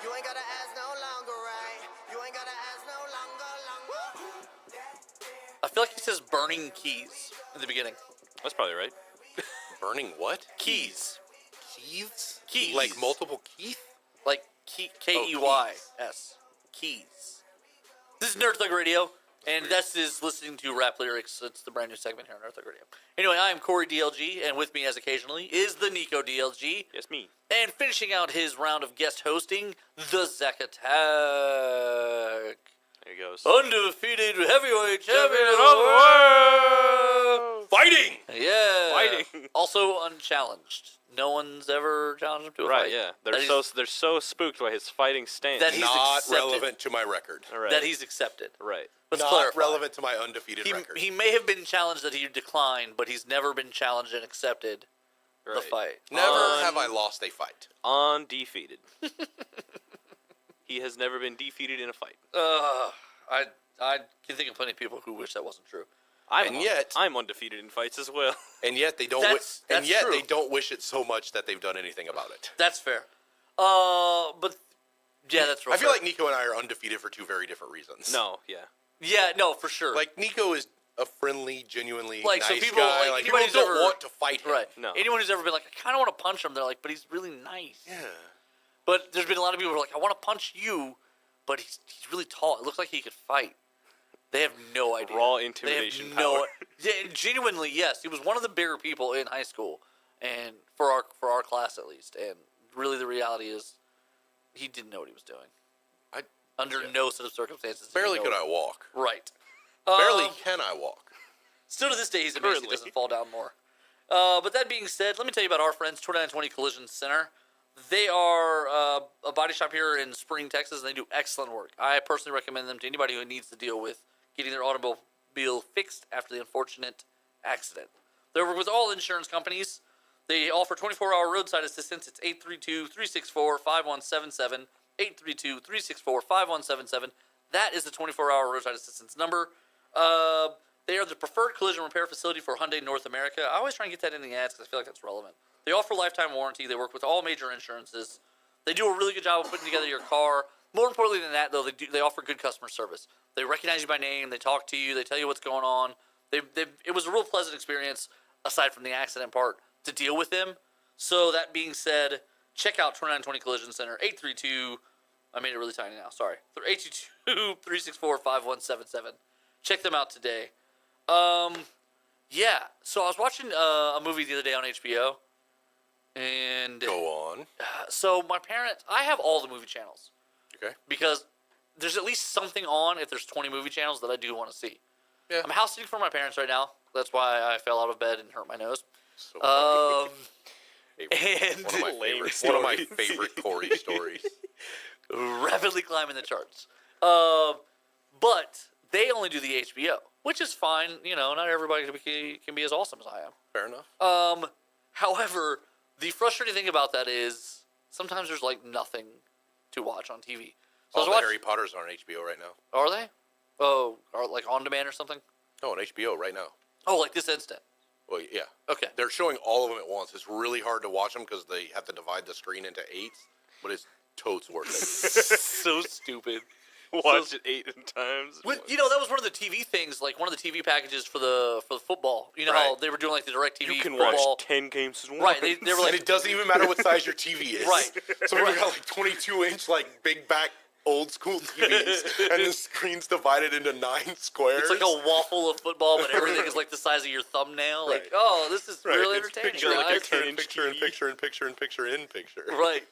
You ain't gotta ask no longer, right? You ain't gotta ask no longer. I feel like he says burning keys in the beginning. That's probably right. Burning what? Keys. Keys? Keys. Like multiple Keith? Like Keys. Keys. This is Nerd Thug Radio, and this is listening to rap lyrics. It's the brand new segment here on Nerd Thug Radio. Anyway, I am Corey DLG, and with me as occasionally is the Nico DLG. Yes, me. And finishing out his round of guest hosting, the Zach Attack. There he goes. Undefeated heavyweight champion of the world. Fighting! Yeah. Fighting. Also unchallenged. No one's ever challenged him to a Right, fight. yeah. That They're so spooked by his fighting stance. That he's Not accepted. relevant to my record. Right. That he's accepted. Right. Let's Not clarify. relevant to my undefeated record. He may have been challenged that he declined, but he's never been challenged and accepted the Right. fight. Never have I lost a fight. Undefeated. He has never been defeated in a fight. I can think of plenty of people who wish that wasn't true. I'm undefeated in fights as well. And yet they don't. That's true. They don't wish it so much that they've done anything about it. That's fair. But yeah, that's real I feel fair. like Nico and I are undefeated for two very different reasons. No, yeah. Yeah, no, for sure. Like Nico is a friendly, genuinely Like, nice so people- guy. like, People anybody don't who's ever- want to fight him. right. No. Anyone who's ever been like, I kind of want to punch him, they're like, but he's really nice. Yeah. But there's been a lot of people who are like, I want to punch you, but he's really tall. It looks like he could fight. They have no idea. Raw intimidation power. Yeah, genuinely, yes. He was one of the bigger people in high school, and for our class at least. And really, the reality is, he didn't know what he was doing. Under no set of circumstances. Barely could I walk. Right. Barely can I walk. Still to this day, he's amazed he doesn't fall down more. But that being said, let me tell you about our friends, 2920 Collision Center. They are a body shop here in Spring, Texas, and they do excellent work. I personally recommend them to anybody who needs to deal with getting their automobile fixed after the unfortunate accident. They work with all insurance companies. They offer 24-hour roadside assistance. It's 832-364-5177, 832-364-5177. That is the 24-hour roadside assistance number. They are the preferred collision repair facility for Hyundai North America. I always try and get that in the ads because I feel like that's relevant. They offer lifetime warranty. They work with all major insurances. They do a really good job of putting together your car. More importantly than that, though, they offer good customer service. They recognize you by name. They talk to you. They tell you what's going on. It was a real pleasant experience, aside from the accident part, to deal with them. So that being said, check out 2920 Collision Center, 832. I made it really tiny now. Sorry. 822-364-5177. Check them out today. Yeah. So I was watching a movie the other day on HBO. And Go on. so my parents, I have all the movie channels. Okay. Because there's at least something on if there's 20 movie channels that I do want to see. Yeah. I'm house sitting for my parents right now. That's why I fell out of bed and hurt my nose. So And one of my favorite Corey stories. rapidly climbing the charts. But they only do the HBO, which is fine. You know, not everybody can be as awesome as I am. Fair enough. However, the frustrating thing about that is sometimes there's like nothing to watch on TV. So All the Harry Potters are on HBO right now. Are they? Oh, are like on demand or something? No, on HBO right now. Oh, like this instant. Well, yeah. Okay. They're showing all of them at once. It's really hard to watch them because they have to divide the screen into 8s, but it's totes worth it. So stupid. Watch it 8 times. You know, that was one of the TV things, like one of the TV packages for the football. You know how Right. they were doing like the direct TV You can football. watch 10 games at once. Right, they were like, And it doesn't even matter what size your TV is. Right. So we've got like 22-inch, like big back, old school TVs, and the screen's divided into 9 squares. it's like a waffle of football, but everything is like the size of your thumbnail. Like, Right. oh, this is Right, really it's entertaining. picture, guys. picture, and 10-inch picture, and TV. picture, and picture, and picture, in picture. Right.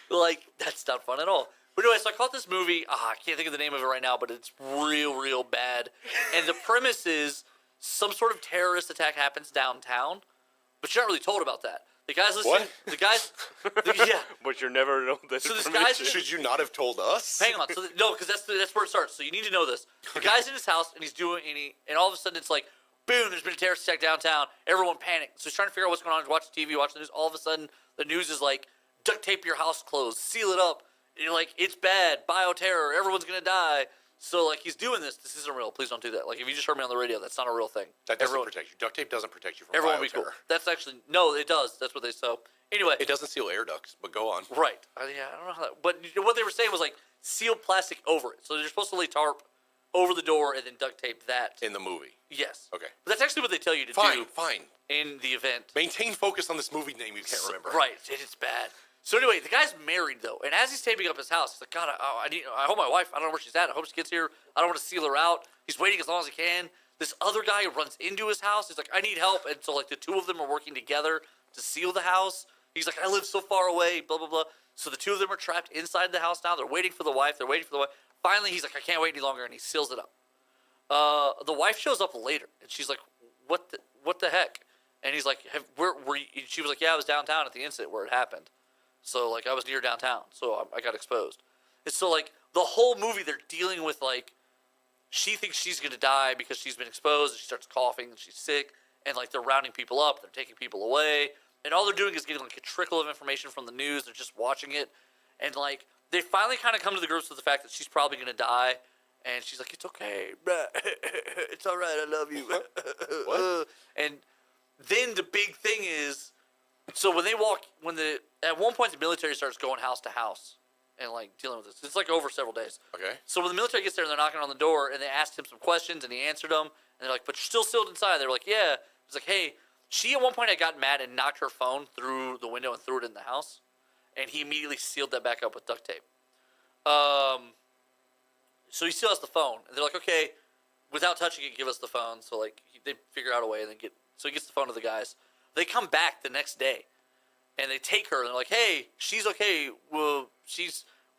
Like, that's not fun at all. But anyway, so I caught this movie. I can't think of the name of it right now, but it's real bad. And the premise is some sort of terrorist attack happens downtown, but you're not really told about that. The guys listening. What? The guys. Yeah. But you're never know that So this information. guy's- Should you not have told us? Hang on. So no, because that's where it starts. So you need to know this. The guy's in his house and he's doing, and all of a sudden it's like, boom! There's been a terrorist attack downtown. Everyone panicked. So he's trying to figure out what's going on. He's watching TV, watching the news. All of a sudden, the news is like, duct tape your house closed, seal it up. And you're like, it's bad, bioterror, everyone's gonna die. So like he's doing this. This isn't real. Please don't do that. Like if you just heard me on the radio, that's not a real thing. That doesn't protect you. Duct tape doesn't protect you from Everyone will be cool. bioterror. That's actually no, it does. That's what they so. Anyway, It doesn't seal air ducts, but go on. right. Yeah, I don't know how that. But what they were saying was like seal plastic over it. So you're supposed to lay tarp over the door and then duct tape that. In the movie. Yes. Okay. But that's actually what they tell you to Fine, do fine. in the event. Maintain focus on this movie name you can't remember. Right. It's bad. So anyway, the guy's married though, and as he's taping up his house, he's like, God, I hope my wife. I don't know where she's at. I hope she gets here. I don't want to seal her out. He's waiting as long as he can. This other guy runs into his house. He's like, I need help, and so like the two of them are working together to seal the house. He's like, I live so far away. Blah blah blah. So the two of them are trapped inside the house now. They're waiting for the wife. Finally, he's like, I can't wait any longer, and he seals it up. The wife shows up later, and she's like, what the heck? And he's like, where were you? She was like, yeah, I was downtown at the incident where it happened. So, like, I was near downtown, so I got exposed. And so, like, the whole movie, they're dealing with, like, she thinks she's going to die because she's been exposed, and she starts coughing, and she's sick, and, like, they're rounding people up, they're taking people away, and all they're doing is getting, like, a trickle of information from the news, they're just watching it, and, like, they finally kind of come to the grips with the fact that she's probably going to die, and she's like, it's okay, it's all right, I love you. What? And then the big thing is, so when at one point the military starts going house to house and like dealing with this. It's like over several days. Okay. So when the military gets there and they're knocking on the door and they asked him some questions and he answered them and they're like, but you're still sealed inside. They're like, yeah. He's like, hey, she at one point had gotten mad and knocked her phone through the window and threw it in the house, and he immediately sealed that back up with duct tape. So he still has the phone, and they're like, okay, without touching it, give us the phone. So like they figure out a way and then so he gets the phone to the guys. They come back the next day, and they take her, and they're like, "Hey, she's okay. Well,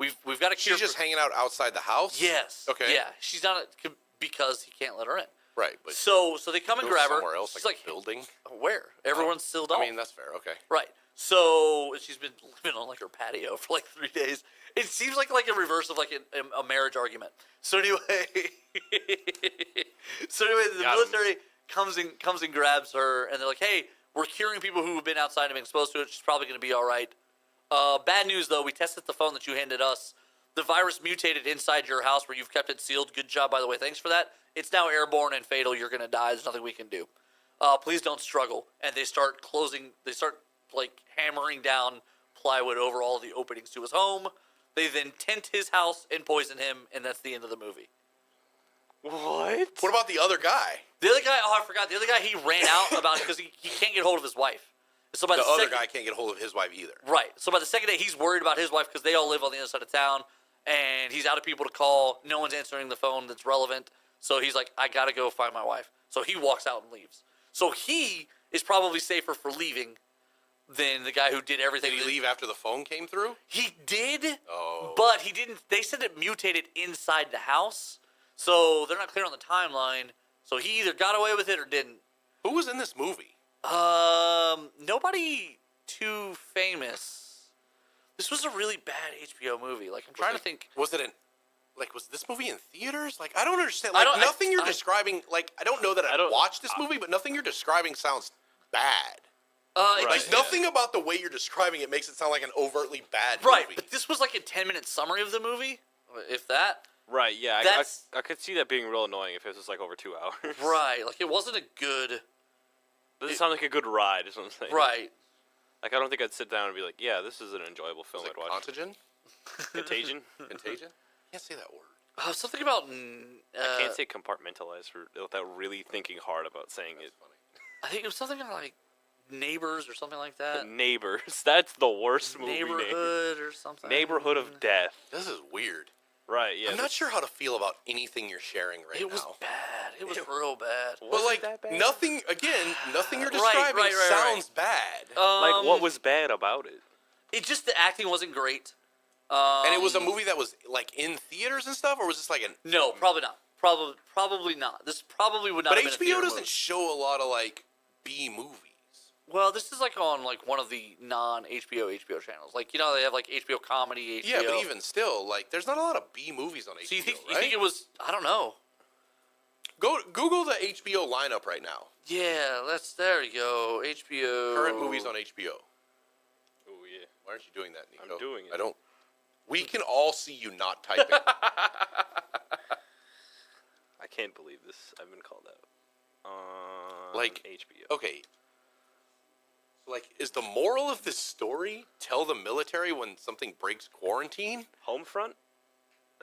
we've got a cure." She's just hanging out outside the house? Yes. Okay. Yeah, she's not because he can't let her in. Right, but So they come and go grab her. somewhere else, She's like a building? where? Everyone's sealed off. I mean, that's fair. Okay. Right. So she's been living on like her patio for like 3 days. It seems like a reverse of like a marriage argument. So anyway, the military comes and grabs her, and they're like, "Hey, we're curing people who have been outside and been exposed to it. She's probably going to be all right." Bad news though. We tested the phone that you handed us. The virus mutated inside your house where you've kept it sealed. Good job, by the way. Thanks for that. It's now airborne and fatal. You're going to die. There's nothing we can do. Please don't struggle. And they start like hammering down plywood over all the openings to his home. They then tent his house and poison him, and that's the end of the movie. What? What about the other guy? The other guy, I forgot. The other guy, he ran out about it because he can't get hold of his wife. So by The other second, guy can't get hold of his wife either. right. So by the second day, he's worried about his wife because they all live on the other side of town, and he's out of people to call. No one's answering the phone that's relevant. So he's like, I got to go find my wife. So he walks out and leaves. So he is probably safer for leaving than the guy who did everything. Did he leave after the phone came through? He did, Oh. but he didn't. They said it mutated inside the house, so they're not clear on the timeline. So he either got away with it or didn't. Who was in this movie? Nobody too famous. This was a really bad HBO movie. Like I'm trying to think. Was this movie in theaters? Like, I don't understand. I Like, don't- nothing you're I- describing. Like, I don't know that I don't- watched this movie, but nothing you're describing sounds bad. It Right. Like, just- nothing about the way you're describing it makes it sound like an overtly bad right, movie. but this was like a 10-minute summary of the movie, if that. Right, yeah. That's- I could see that being real annoying if it was like over 2 hours. Right, like it wasn't a good. Doesn't sound like a good ride, is what I'm saying. Right. Like, I don't think I'd sit down and be like, yeah, this is an enjoyable film Was I'd it watch. Contagion? Contagion? Contagion? Can't say that word. Something about. I can't say compartmentalize without really thinking hard about saying it. I think it was something like Neighbors or something like that. Neighbors. That's the worst movie name. Neighborhood or something. Neighborhood of Death. This is weird. Right, yeah. I'm not sure how to feel about anything you're sharing right It was now. bad. It was real bad. Was But it like that bad? nothing you're Right, describing right. sounds bad. Like, what was bad about it? It just the acting wasn't great. And it was a movie that was like in theaters and stuff, or was this like an? No, probably not. Probably not. This probably would not. But have been a HBO theater doesn't movie. show a lot of like B movies. Well, this is like on like one of the non-HBO channels. Like they have like HBO comedy. HBO. Yeah, but even still, like there's not a lot of B movies on HBO. So you think right? it was? I don't know. Go Google the HBO lineup right now. Yeah, there you go. HBO Current movies on HBO. Oh, yeah. Why aren't you doing that, Nico? I'm doing it. I don't. We can all see you not typing. can't believe this. I've been called out. On Like, HBO. okay. Like, is the moral of this story tell the military when something breaks quarantine? Homefront?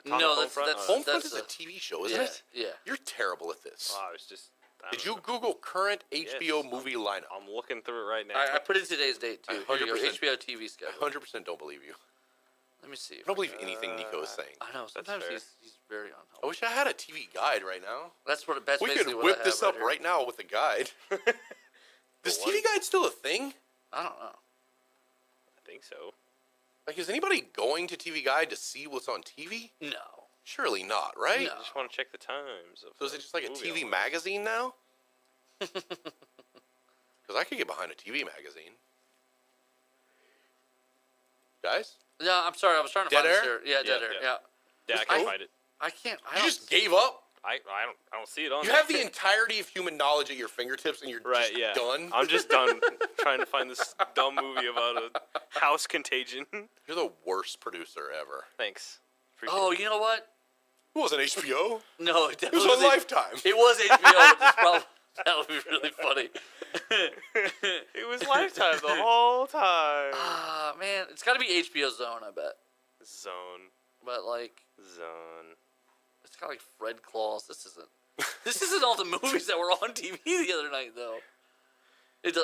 No, Atomic that's- Homefront? Homefront is a- a TV show, isn't yeah, it? yeah. You're terrible at this. Oh, I was just. I Did don't you know. Google current HBO Yes, movie lineup? I'm looking through it right now. I put in today's date too. I Here you go, 100% HBO TV I schedule. 100% don't believe you. Let me see. I don't believe anything Nico is Uh, saying. I know. Sometimes fair. he's very I unhelpful. wish I had a TV guide right now. That's We basically could what whip I have this up here. right now with a guide. Is What? TV guide still a thing? I don't know. I think so. Like, is anybody going to TV Guide to see what's on TV? No. Surely not, right? No. I just want to check the times. Of So is it just like a movie TV almost. magazine now? Because I could get behind a TV magazine. Guys? Yeah, I'm sorry. I was trying to Dead find this air? here. Yeah, dead Yeah, air. yeah. Yeah. Yeah, I can't find it. I can't. I You don't, just gave up? I don't see it on You there. have the entirety of human knowledge at your fingertips and you're Right, just yeah. done? I'm just done trying to find this dumb movie about a house contagion. You're the worst producer ever. Thanks. Appreciate Oh, it. you know what? It wasn't HBO. No, it It definitely was on a- Lifetime. It was HBO, which is probably that would be really funny. It was Lifetime the whole time. Ah, man, it's got to be HBO Zone, I bet. Zone. But like, Zone. it's got like Fred Claus. This isn't all the movies that were on TV the other night, though.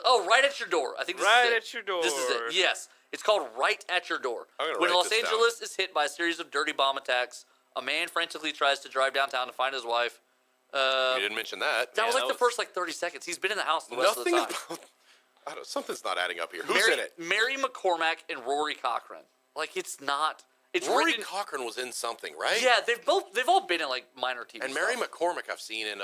Oh, Right at Your Door. I think this Right is it. at Your Door. This is it. Yes, it's called Right at Your Door. I'm gonna When write Los this down. Angeles is hit by a series of dirty bomb attacks, a man frantically tries to drive downtown to find his wife. You didn't mention that. That was Yeah, like that the first 30 seconds. He's been in the house the rest Nothing of the time. about... I don't, something's not adding up here. Who's Mary, in it? Mary McCormack and Rory Cochrane. Like, it's not. It's Rory written. Cochrane was in something, right? Yeah, they've all been in like minor TV. And Mary stuff. McCormack I've seen in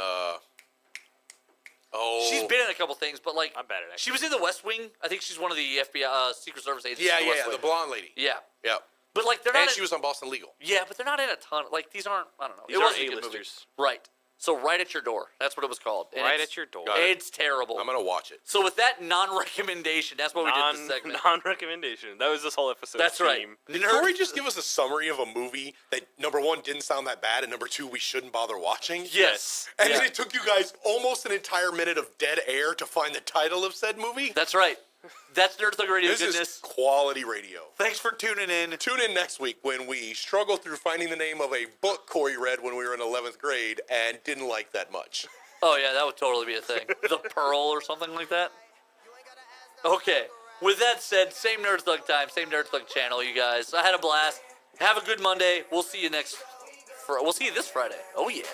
Oh. She's been in a couple things, but like I'm bad at she was in The West Wing. I think she's one of the FBI Secret Service agents. Yeah, in the West the Wing. blonde lady. Yeah, Yeah. but like they're not. And in, she was on Boston Legal. Yeah, but they're not in a ton. Like these aren't. I don't know. These it aren't wasn't a good movie. A-listers. Right. So Right at Your Door. That's what it was called. And Right it's- at Your Door. Got it. It's terrible. I'm gonna watch it. So with that non-recommendation, that's what we did this segment. Non-recommendation. That was this whole episode. That's right. theme. Did Corey just give us a summary of a movie that number one didn't sound that bad and number two we shouldn't bother watching? Yes. And Yeah. it took you guys almost an entire minute of dead air to find the title of said movie? That's right. That's Nerd Thug Radio This goodness. is quality radio. Thanks for tuning in. Tune in next week when we struggle through finding the name of a book Corey read when we were in 11th grade and didn't like that much. Oh yeah, that would totally be a thing. The Pearl or something like that. Okay. With that said, same Nerd Thug time, same Nerd Thug channel, you guys. I had a blast. Have a good Monday. We'll see you this Friday. Oh yeah.